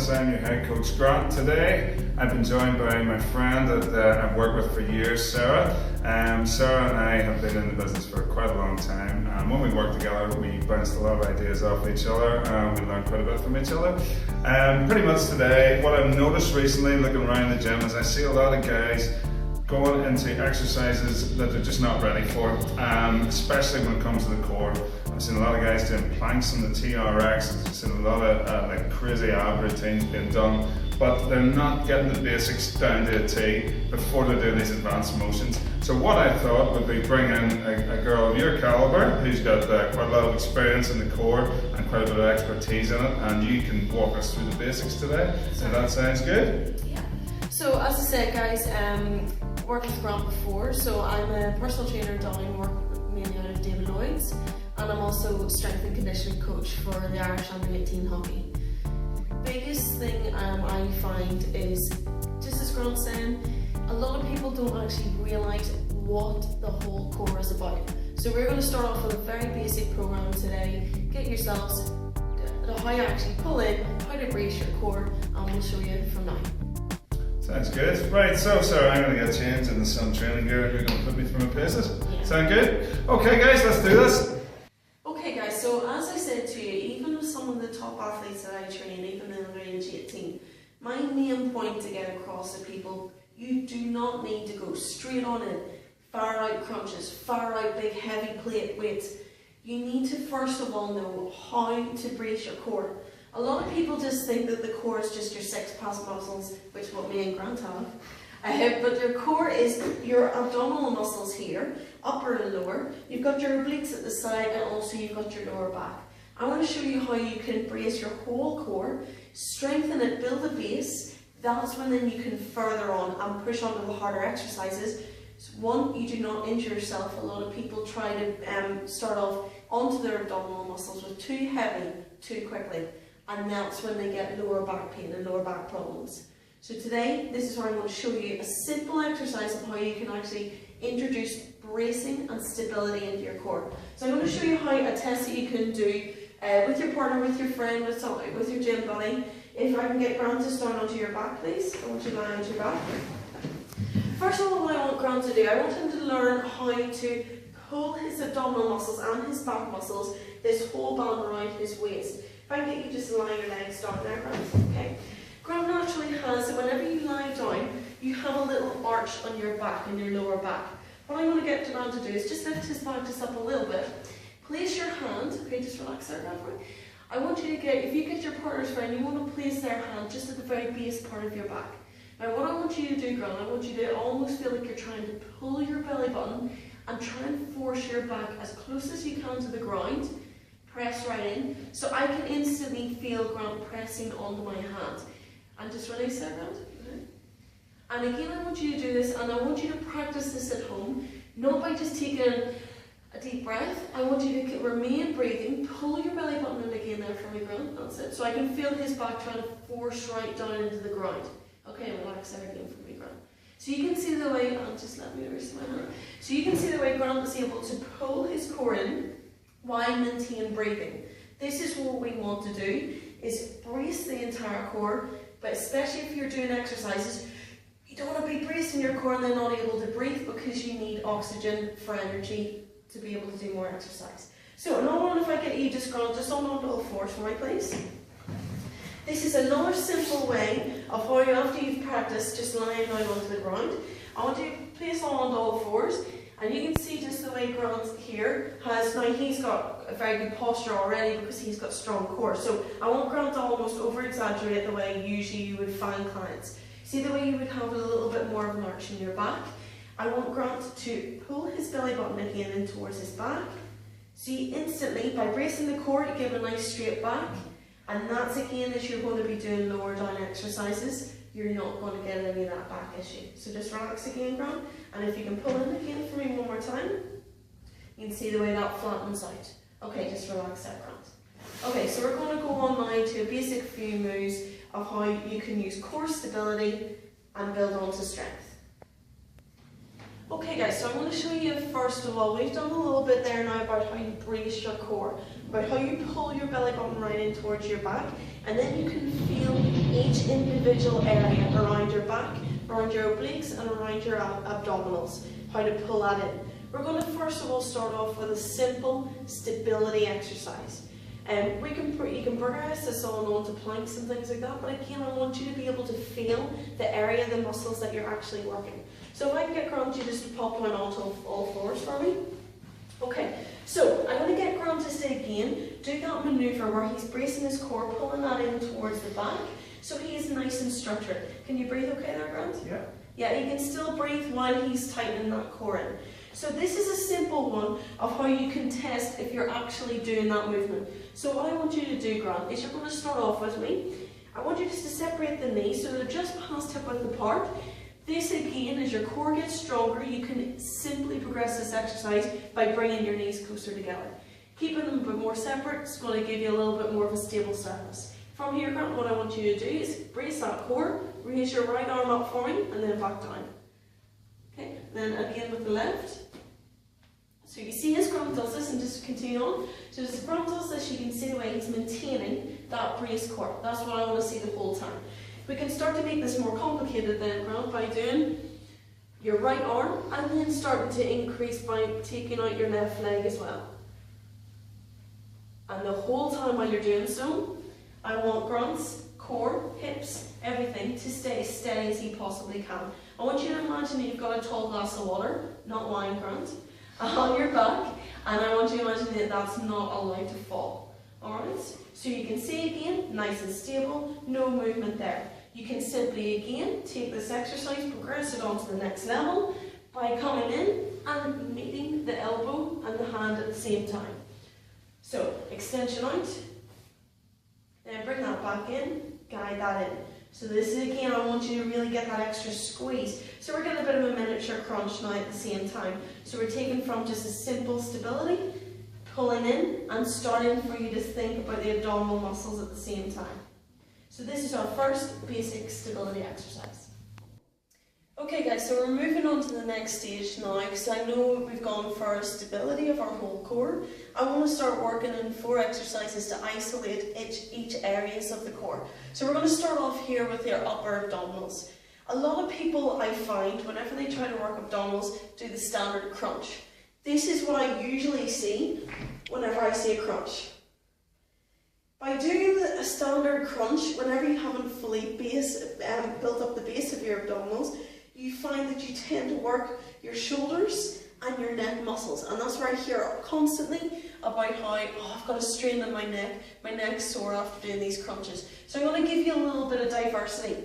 Thereustitness. I'm your head coach Grant. Today I've been joined by my friend that I've worked with for years, Sarah. Sarah and I have been in the business for quite a long time. When we worked together, we bounced a lot of ideas off each other. We learned quite a bit from each other. Pretty much today, what I've noticed recently looking around the gym is I see a lot of guys going into exercises that they're just not ready for, especially when it comes to the core. I've seen a lot of guys doing planks on the TRX, I've seen a lot of like crazy ab routines being done, but they're not getting the basics down to a T before they're doing these advanced motions. So what I thought would be bring in a girl of your caliber who's got quite a lot of experience in the core and quite a bit of expertise in it, and you can walk us through the basics today. So that sounds good? Yeah. So as I said, guys, worked with Grant before, so I'm a personal trainer down, work mainly out of David Lloyd's, and I'm also strength and conditioning coach for the Irish under-18 hockey. Biggest thing I find is, just as Grant's saying, a lot of people don't actually realise what the whole core is about. So we're going to start off with a very basic program today, get yourselves how you actually pull in, how to brace your core, and we'll show you from now. Sounds good. Right, so Sarah, I'm going to get changed into some training gear. You're going to put me through my paces. Yeah. Sound good? Okay guys, let's do this. Okay guys, so as I said to you, even with some of the top athletes that I train, even under age 18, my main point to get across to people, you do not need to go straight on in, far out crunches, far out big heavy plate weights. You need to first of all know how to brace your core. A lot of people just think that the core is just your six-pack muscles, which is what me and Grant have. But your core is your abdominal muscles here, upper and lower. You've got your obliques at the side, and also you've got your lower back. I want to show you how you can brace your whole core, strengthen it, build a base. That's when then you can further on and push on to the harder exercises. So one, you do not injure yourself. A lot of people try to start off onto their abdominal muscles with too heavy, too quickly. And that's when they get lower back pain and lower back problems. So today, this is where I'm going to show you a simple exercise of how you can actually introduce bracing and stability into your core. So I'm going to show you how a test that you can do with your partner, with your friend, with your gym buddy. If I can get Grant to stand onto your back, please. I want you to lie onto your back. First of all, what I want Grant to do, I want him to learn how to pull his abdominal muscles and his back muscles, this whole band around his waist. If I can get you just to lie your legs down there, Grant, okay? Grant naturally has, so whenever you lie down, you have a little arch on your back, in your lower back. What I want to get Grant to do is just lift his back just up a little bit. Place your hand, okay, just relax there, Grant. I want you to get, if you get your partner's friend, you want to place their hand just at the very base part of your back. Now what I want you to do, Grant, I want you to almost feel like you're trying to pull your belly button and try and force your back as close as you can to the ground. Press right in, so I can instantly feel Grant pressing onto my hand. And just release that, Grant. Okay. And again, I want you to do this, and I want you to practice this at home, not by just taking a deep breath. I want you to remain breathing, pull your belly button in again there for me, Grant. That's it. So I can feel his back trying to force right down into the ground. Okay, relax there again for me, Grant. So you can see the way, and just let me release my hand. So you can see the way Grant is able to pull his core in while maintain breathing. This is what we want to do, is brace the entire core, but especially if you're doing exercises, you don't want to be bracing your core and then not able to breathe, because you need oxygen for energy to be able to do more exercise. So not only if I get you just Grant, just on all fours for me, please. This is another simple way of how, after you've practiced just lying down onto the ground, I want you to place on all fours. And you can see just the way Grant here has, now he's got a very good posture already because he's got strong core. So I want Grant to almost over-exaggerate the way usually you would find clients. See the way you would have a little bit more of an arch in your back? I want Grant to pull his belly button again in towards his back. See, instantly, by bracing the core, you give a nice straight back. And that's again, as you're going to be doing lower down exercises, you're not going to get any of that back issue. So just relax again, Grant. And if you can pull in again for me one more time, you can see the way that flattens out. Okay, just relax there, Grant. Okay, so we're going to go on now to a basic few moves of how you can use core stability and build onto strength. Okay guys, so I'm going to show you first of all, we've done a little bit there now about how you brace your core, about how you pull your belly button right in towards your back, and then you can feel each individual area around your back, around your obliques and around your abdominals, how to pull that in. We're going to first of all start off with a simple stability exercise. You can progress this on to planks and things like that, but again I want you to be able to feel the area of the muscles that you're actually working. So if I can get Grant you just to pop down onto all fours for me. Okay, so I'm going to get Grant to stay again, do that manoeuvre where he's bracing his core, pulling that in towards the back, so he is nice and structured. Can you breathe okay there, Grant? Yeah. Yeah, he can still breathe while he's tightening that core in. So this is a simple one of how you can test if you're actually doing that movement. So what I want you to do, Grant, is you're going to start off with me. I want you just to separate the knees so they're just past hip width apart. This again, as your core gets stronger, you can simply progress this exercise by bringing your knees closer together. Keeping them a bit more separate is going to give you a little bit more of a stable surface. From here, Grant, what I want you to do is brace that core, raise your right arm up for me, and then back down. Okay, then again with the left. So you see as Grant does this, and just continue on. So as Grant does this, you can see the way he's maintaining that braced core. That's what I want to see the whole time. We can start to make this more complicated then, Grant, by doing your right arm, and then starting to increase by taking out your left leg as well. And the whole time while you're doing so, I want Grant's core, hips, everything to stay as steady as he possibly can. I want you to imagine that you've got a tall glass of water, not wine, Grant, on your back, and I want you to imagine that that's not allowed to fall. Alright? So you can see again, nice and stable, no movement there. You can simply again take this exercise, progress it on to the next level by coming in and meeting the elbow and the hand at the same time. So extension out, then bring that back in, guide that in. So this is again, I want you to really get that extra squeeze. So we're getting a bit of a miniature crunch now at the same time. So we're taking from just a simple stability, pulling in and starting for you to think about the abdominal muscles at the same time. So this is our first basic stability exercise. Okay guys, so we're moving on to the next stage now, because I know we've gone for stability of our whole core. I want to start working in 4 exercises to isolate each areas of the core. So we're going to start off here with your upper abdominals. A lot of people I find, whenever they try to work abdominals, do the standard crunch. This is what I usually see whenever I see a crunch. By doing a standard crunch, whenever you haven't fully built up the base of your abdominals, you find that you tend to work your shoulders and your neck muscles, and that's where I hear constantly about how, oh, I've got a strain in my neck's sore after doing these crunches. So I'm going to give you a little bit of diversity.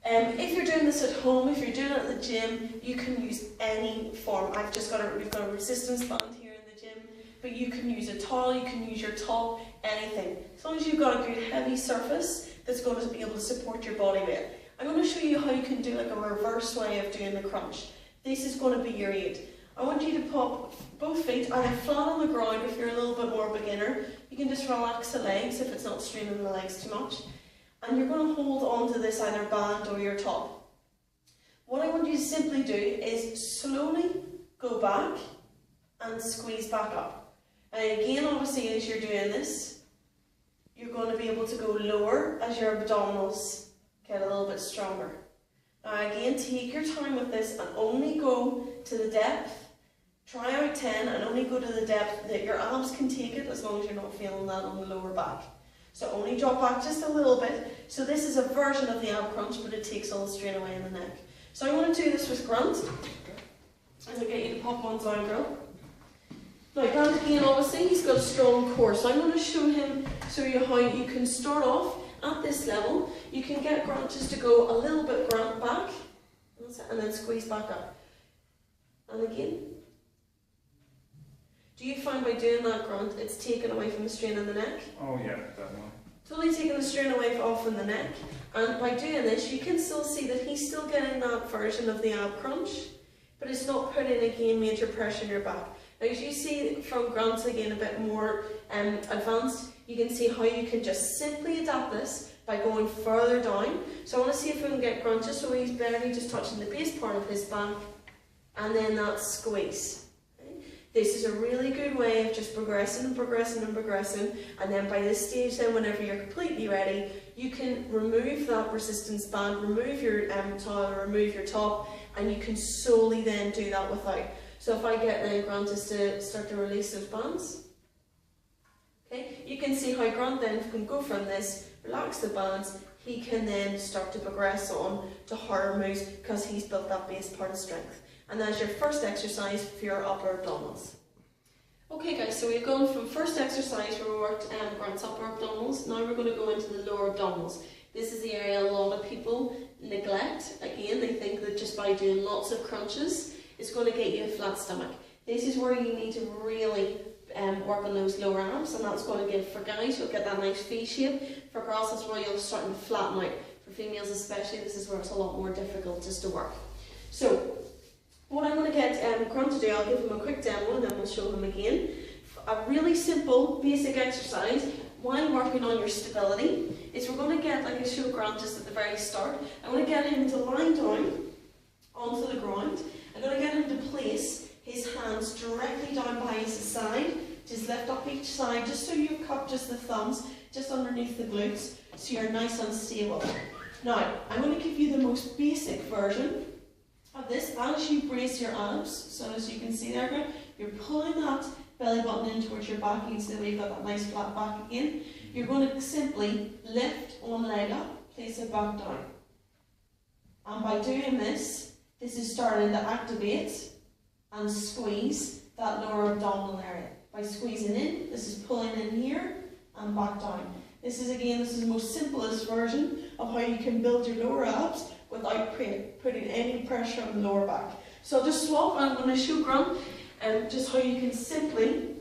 If you're doing this at home, if you're doing it at the gym, you can use any form. We've got a resistance band here in the gym, but you can use a towel, you can use your top, anything. As long as you've got a good heavy surface that's going to be able to support your body weight. I'm going to show you how you can do like a reverse way of doing the crunch. This is going to be your aid. I want you to pop both feet either flat on the ground. If you're a little bit more beginner, you can just relax the legs if it's not straining the legs too much. And you're going to hold on to this either band or your top. What I want you to simply do is slowly go back and squeeze back up. And again, obviously, as you're doing this, you're going to be able to go lower as your abdominals get a little bit stronger. Now again, take your time with this and only go to the depth. Try out 10 and only go to the depth that your abs can take it, as long as you're not feeling that on the lower back. So only drop back just a little bit. So this is a version of the ab crunch, but it takes all the strain away in the neck. So I'm going to do this with Grant. I'm going to get you to pop one down, girl. Now Grant again, obviously, he's got a strong core. So I'm going to show you how you can start off at this level. You can get Grant just to go a little bit back, and then squeeze back up. And again. Do you find by doing that, Grant, it's taken away from the strain in the neck? Oh yeah, definitely. Totally taking the strain away off in the neck. And by doing this, you can still see that he's still getting that version of the ab crunch, but it's not putting again major pressure in your back. Now as you see from Grant again a bit more advanced, you can see how you can just simply adapt this by going further down. So I want to see if we can get Grant just so he's barely just touching the base part of his back, and then that squeeze. Okay? This is a really good way of just progressing and progressing and progressing, and then by this stage then, whenever you're completely ready, you can remove that resistance band, remove your towel, remove your top, and you can solely then do that without. So if I get then Grant just to start to release those bands, okay, you can see how Grant then can go from this, relax the bands, he can then start to progress on to harder moves because he's built that base part of strength. And that's your first exercise for your upper abdominals. Okay guys, so we've gone from first exercise where we worked Grant's upper abdominals. Now we're going to go into the lower abdominals. This is the area a lot of people neglect. Again, they think that just by doing lots of crunches, it's going to get you a flat stomach. This is where you need to really work on those lower arms, and that's going to give, for guys, you'll get that nice V shape. For girls, that's where you'll start to flatten out. For females especially, this is where it's a lot more difficult just to work. So, what I'm going to get Grant to do, I'll give him a quick demo and then we'll show him again. A really simple, basic exercise while working on your stability is we're going to get, like I showed Grant just at the very start, I'm going to get him to lie down onto the ground. I'm going to get him to place his hands directly down by his side. Just lift up each side, just so you cup just the thumbs, just underneath the glutes, so you're nice and stable. Now, I'm going to give you the most basic version of this as you brace your abs. So as you can see there, you're pulling that belly button in towards your back. You can see that you've got that nice flat back again. You're going to simply lift one leg up, place it back down. And by doing this, this is starting to activate and squeeze that lower abdominal area. By squeezing in, this is pulling in here and back down. This is the most simplest version of how you can build your lower abs without putting any pressure on the lower back. So I'll just swap, and I'm going to show Grant just how you can simply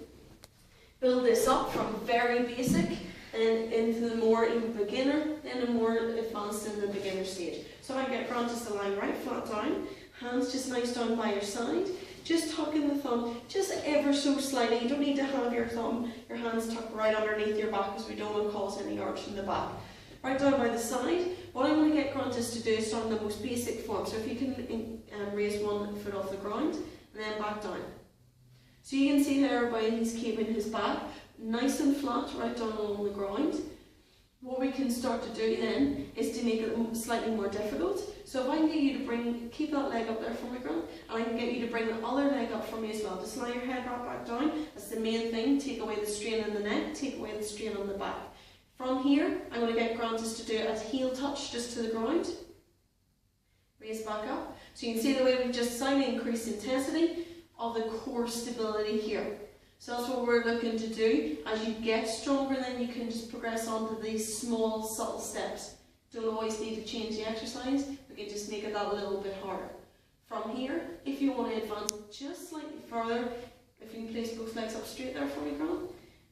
build this up from very basic and into the more even beginner, then the more advanced in the beginner stage. So I get Grant just to lie right flat down, hands just nice down by your side, just tucking the thumb just ever so slightly. You don't need to have your hands tucked right underneath your back because we don't want to cause any arch in the back. Right down by the side. What I'm going to get Grant is to do is start in the most basic form. So if you can raise one foot off the ground and then back down. So you can see there by he's keeping his back nice and flat right down along the ground. What we can start to do then is to make it slightly more difficult. So if I can get you to keep that leg up there for me, Grant, and I can get you to bring the other leg up for me as well. Just lie your head right back down. That's the main thing. Take away the strain in the neck, take away the strain on the back. From here, I'm going to get Grant just to do a heel touch just to the ground. Raise back up. So you can see the way we've just slightly increased intensity of the core stability here. So that's what we're looking to do. As you get stronger, then you can just progress on to these small, subtle steps. Don't always need to change the exercise. We can just make it that little bit harder. From here, if you want to advance just slightly further, if you can place both legs up straight there for me, Grant,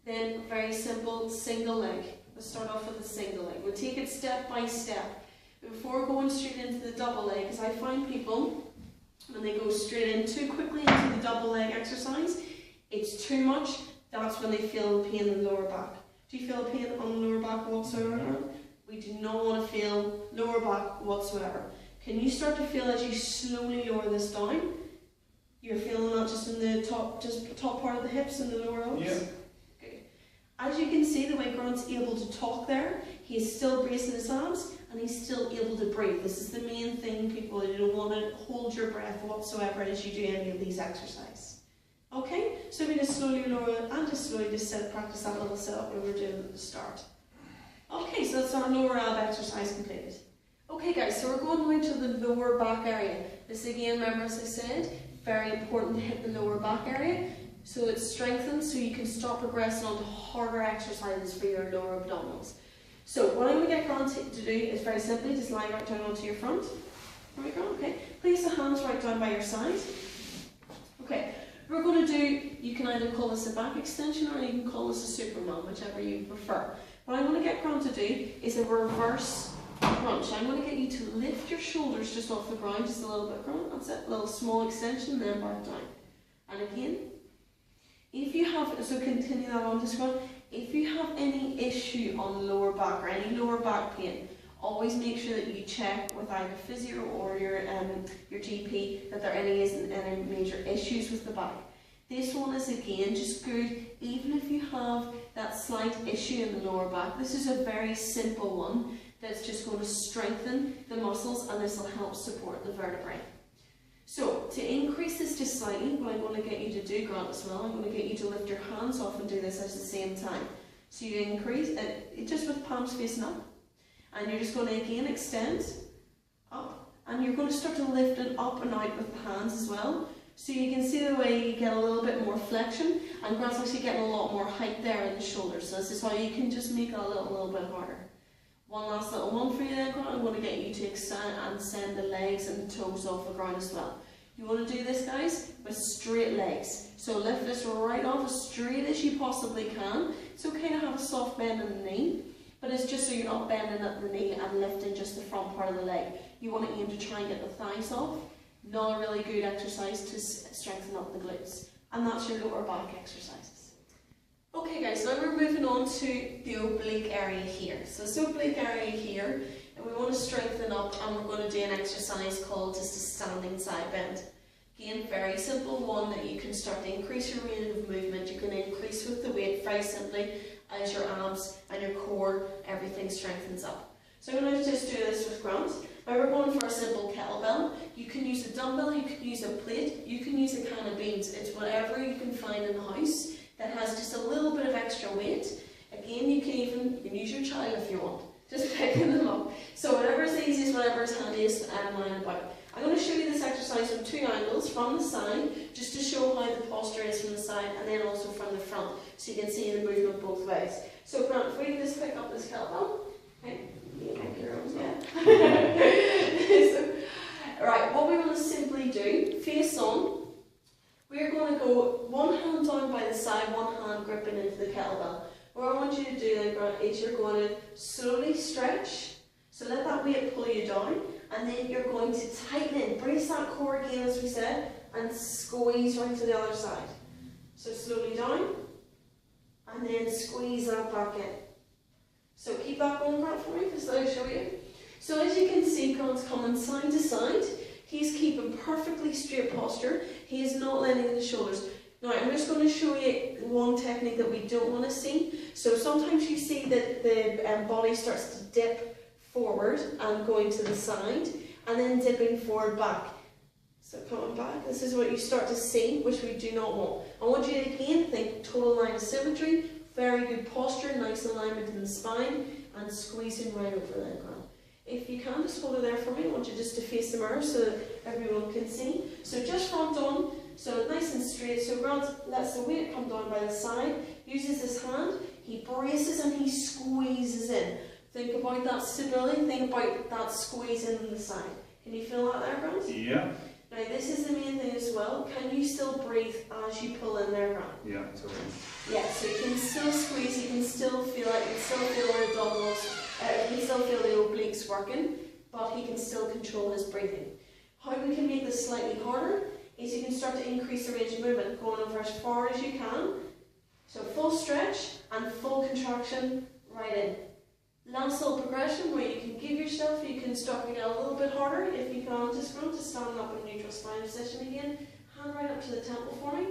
then very simple single leg. Let's start off with a single leg. We'll take it step by step. Before going straight into the double leg, because I find people, when they go straight in too quickly into the double leg exercise, it's too much, that's when they feel pain in the lower back. Do you feel pain on the lower back whatsoever? We do not want to feel lower back whatsoever. Can you start to feel as you slowly lower this down? You're feeling that just in the top part of the hips and the lower arms? Yeah. Good. As you can see, the way Grant's able to talk there, he is still bracing his abs and he's still able to breathe. This is the main thing, people. You don't want to hold your breath whatsoever as you do any of these exercises. Okay, so we just slowly lower it and just slowly practice that little setup we were doing at the start. Okay, so that's our lower ab exercise completed. Okay guys, so we're going now to the lower back area. This again, remember as I said, very important to hit the lower back area so it's strengthened so you can start progressing on to harder exercises for your lower abdominals. So what I'm going to get Grant to do is very simply just lie right down onto your front. There we go, okay. Place the hands right down by your side. Okay. We're going to do, you can either call this a back extension or you can call this a Superman, whichever you prefer. What I'm going to get Grant to do is a reverse crunch. I'm going to get you to lift your shoulders just off the ground, just a little bit, Grant. That's it, a little small extension, then back down. And again, if you have, so continue that on to Grant. If you have any issue on lower back or any lower back pain, always make sure that you check with either physio or your GP that there isn't any major issues with the back. This one is again just good, even if you have that slight issue in the lower back. This is a very simple one that's just going to strengthen the muscles, and this will help support the vertebrae. So to increase this just slightly, what I'm going to get you to do, Grant, as well, I'm going to get you to lift your hands off and do this at the same time. So you increase it just with palms facing up, and you're just going to again extend up, and you're going to start to lift it up and out with the hands as well. So you can see the way you get a little bit more flexion, and Grant's actually getting a lot more height there in the shoulders. So this is why you can just make it a little bit harder. One last little one for you then, Grant. I'm going to get you to extend and send the legs and the toes off the ground as well. You want to do this, guys, with straight legs. So lift this right off as straight as you possibly can. It's okay to have a soft bend in the knee, but it's just so you're not bending at the knee and lifting just the front part of the leg. You want to aim to try and get the thighs off. Not a really good exercise to strengthen up the glutes. And that's your lower back exercises. Okay guys, now we're moving on to the oblique area here. So this oblique area here, and we want to strengthen up, and we're going to do an exercise called just a standing side bend. Again, very simple one that you can start to increase your range of movement. You can increase with the weight very simply as your abs and your core, everything strengthens up. So I'm going to just do this with Grant. Now we're going for a simple kettlebell. You can use a dumbbell, you can use a plate, you can use a can of beans. It's whatever you can find in the house that has just a little bit of extra weight. Again, you can use your child if you want, just picking them up. So whatever is easiest, whatever is handiest, and lying about. I'm going to show you this exercise from two angles, from the side, just to show how the posture is from the side, and then also from the front, so you can see the movement both ways. So Grant, if we can just pick up this kettlebell. Okay. Yeah. So, right, what we want to simply do, face on, we're going to go one hand down by the side, one hand gripping into the kettlebell. What I want you to do then, Grant, is you're going to slowly stretch, so let that weight pull you down, and then you're going to tighten in, brace that core again as we said, and squeeze right to the other side. So slowly down, and then squeeze that back in. So keep that going, Grant, for me, because I'll show you. So as you can see, Grant's coming side to side. He's keeping perfectly straight posture. He is not letting in the shoulders. Now, I'm just going to show you one technique that we don't want to see. So sometimes you see that the body starts to dip forward and going to the side, and then dipping forward back. So coming back, this is what you start to see, which we do not want. I want you to again think total line of symmetry. Very good posture, nice alignment in the spine, and squeezing right over there, Grant. If you can, just hold it there for me. I want you just to face the mirror so that everyone can see. So just front on, so nice and straight. So Grant lets the weight come down by the side, uses his hand, he braces and he squeezes in. Think about that stability, think about that squeeze in the side. Can you feel that there, Grant? Yeah. Now this is the main thing as well. Can you still breathe as you pull in there, Grant? Yeah, totally. Yeah, so you can still squeeze, you can still feel it, you can still feel the abdominals, you can still feel the obliques working, but he can still control his breathing. How we can make this slightly harder is you can start to increase the range of movement, going over as far as you can. So full stretch and full contraction right in. Last little progression where you can give yourself, you can start to get a little bit harder if you can, just go to stand up in neutral spine position again, hand right up to the temple for me,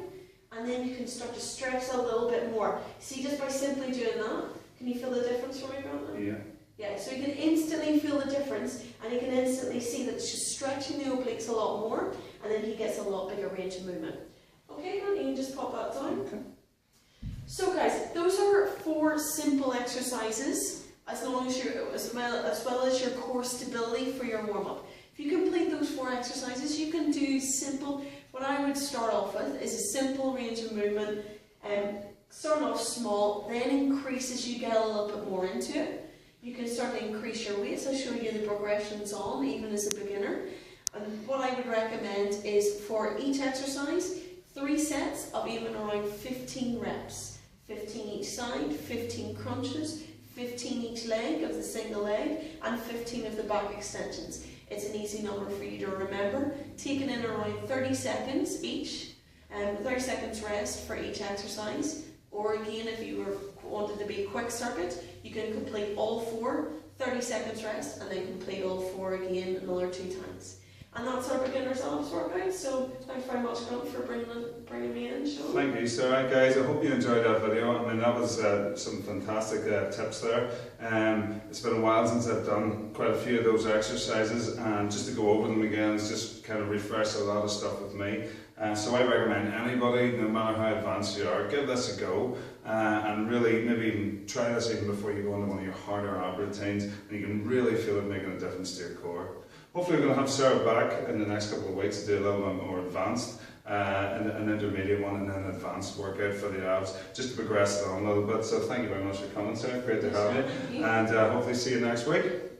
and then you can start to stretch a little bit more. See, just by simply doing that, can you feel the difference for me, Grant? Yeah. Yeah, so you can instantly feel the difference, and you can instantly see that it's just stretching the obliques a lot more, and then he gets a lot bigger range of movement. Okay, Grant, you can just pop that down. Okay. So guys, those are 4 simple exercises. As well as your core stability for your warm-up. If you complete those 4 exercises, you can do simple, what I would start off with is a simple range of movement, starting off small, then increase as you get a little bit more into it. You can start to increase your weights. I'll show you the progressions on, even as a beginner. And what I would recommend is for each exercise, 3 sets of even around 15 reps. 15 each side, 15 crunches, 15 each leg of the single leg, and 15 of the back extensions. It's an easy number for you to remember. Taking in around 30 seconds each, 30 seconds rest for each exercise. Or again, if you were wanted to be a quick circuit, you can complete all 4, 30 seconds rest, and then complete all 4 again another 2 times. And that's our beginner's abs workout, so thanks very much, Grant, for bringing me in, Sean. Thank you, Sarah. Guys, I hope you enjoyed that video. I mean, that was some fantastic tips there. It's been a while since I've done quite a few of those exercises, and just to go over them again is just kind of refresh a lot of stuff with me. So I recommend anybody, no matter how advanced you are, give this a go, and really maybe even try this even before you go into one of your harder ab routines, and you can really feel it making a difference to your core. Hopefully we're going to have Sarah back in the next couple of weeks to do a little bit more advanced, an intermediate one and then an advanced workout for the abs, just to progress it on a little bit. So thank you very much for coming, Sarah. Great to have you. And hopefully see you next week.